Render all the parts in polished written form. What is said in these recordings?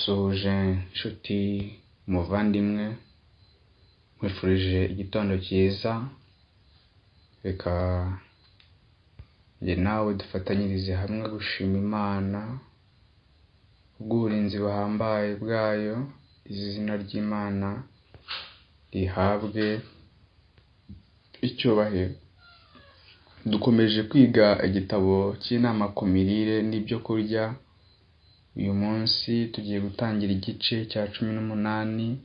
Ndabasuhuje nshuti muvandimwe, nkwifurije igitondo cyiza. Reka njye nawe dufatanyirize hamwe gushima Imana kubw'uburinzi buhambaye bwayo. Izina ry'Imana rihabwe icyubahiro. Dukomeje kwiga igitabo cy'inama ku mirire n'ibyo kurya. Uyu munsi tugiye gutangira igice cya 18,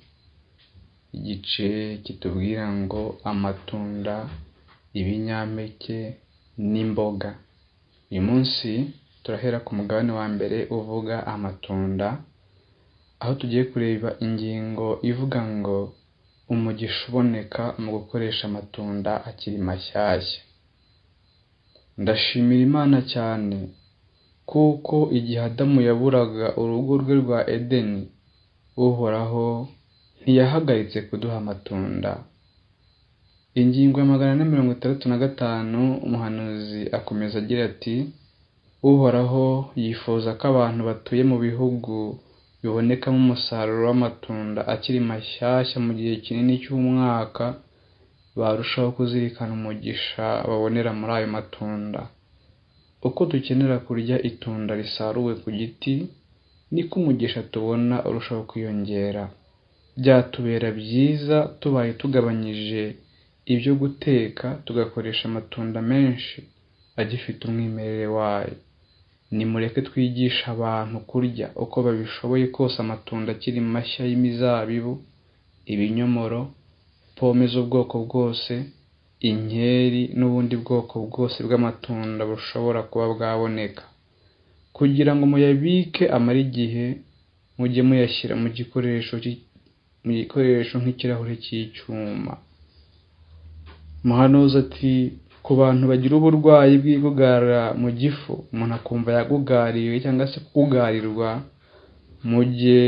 igice kitubwira ngo amatunda, ibinyampeke n'imboga. Uyu munsi turahera ku mugabane wa mbere uvuga amatunda, aho tugiye kureba ingingo ivuga ngo umugisha uboneka mu gukoresha amatunda akiri mashyashya. Ndashimira Imana cyane kuko igihe Adamu yaburaga urugo rwe rwa Edeni, Uhoraho ntiyahagaritse kuduha amatunda. Ingingo ya 465, umuhanuzi akomeza agira ati, Uhoraho yifuza ko abantu batuye mu bihugu bibonekamo umusaruro w'amatunda akiri mashyashya mu gihe kinini cy'umwaka barushaho kuzirikana umugisha babonera muri ayo matunda. Uko dukenera kurya itunda risaruwe ku giti, niko umugisha tubona urushaho kwiyongera. Byatubera byiza tubaye tugabanyije ibyo guteka tugakoresha amatunda menshi agifite umwimerere wayo. Nimureke twigisha abantu kurya uko babishoboye kose amatunda akiri mashya y'imizabibu, ibinyomoro, pome z'ubwoko bwose, inkeri n'ubundi bwoko bwose bw'amatunda bushobora kuba bwaboneka. Kugira ngo muyabike amare igihe, mujye muyashyira mu gikoresho nk'ikirahure cy'icyuma. Umuhanuzi ati, ku bantu bagira uburwayi bw'igugara mu gifu, umuntu akumva yagugariwe cyangwa se kugarirwa, mujye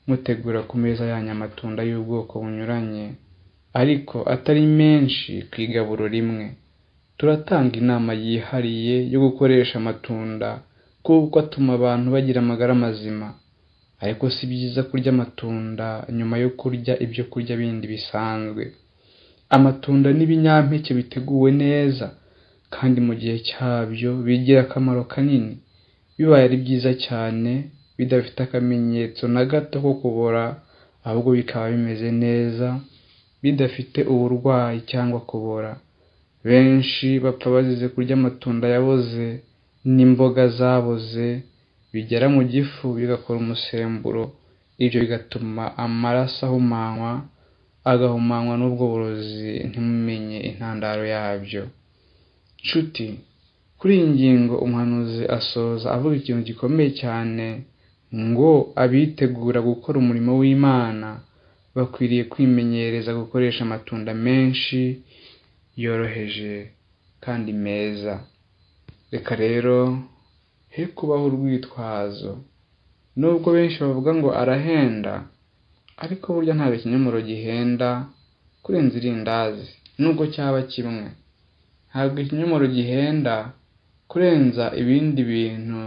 mutegura ku meza yanyu amatunda y'ubwoko bunyuranye, ariko atari menshi ku igaburo rimwe. Turatanga inama yihariye yo gukoresha amatunda kuko atuma abantu bagira amagara mazima, ariko si byiza kurya amatunda nyuma yo kurya ibyo kurya bindi bisanzwe. Amatunda n'ibinyampeke biteguwe neza kandi mu gihe cyabyo bigira akamaro kanini. Bibaye ari byiza cyane, bidafite akamenyetso na gato ko kubora, ahubwo bikaba bimeze neza, bidafite uburwayi cyangwa kubora. Benshi bapfa bazize kurya amatunda yaboze n'imboga zaboze, bigera mu gifu bigakora umusemburo. Ibyo bigatuma amaraso agahumanywa n'ubwo burozi, ntimumenye intandaro yabyo. Nshuti, kuri iyi ngingo umuhanuzi asoza avuga ikintu gikomeye cyane, ngo abitegura gukora umurimo w'Imana bakwiriye kwimenyereza gukoresha amatunda menshi, yoroheje kandi meza. Reka rero he kubaho urwitwazo. Nubwo benshi bavuga ngo arahenda, ariko burya ntabwo ikinyomoro gihenda kurenza irindazi, nubwo cyaba kimwe. Ntabwo ikinyomoro gihenda kurenza ibindi bintu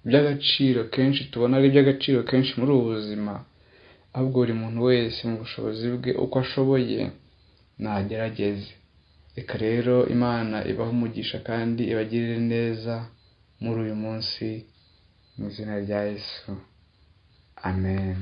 by'agaciro kenshi tubona ari iby'agaciro kenshi muri ubu buzima. Ahubwo buri muntu wese mu bushobozi bwe uko ashoboye nagerageze. Reka rero Imana ibahe umugisha kandi ibagirire neza muri uyu munsi, mu izina rya Yesu. Amen.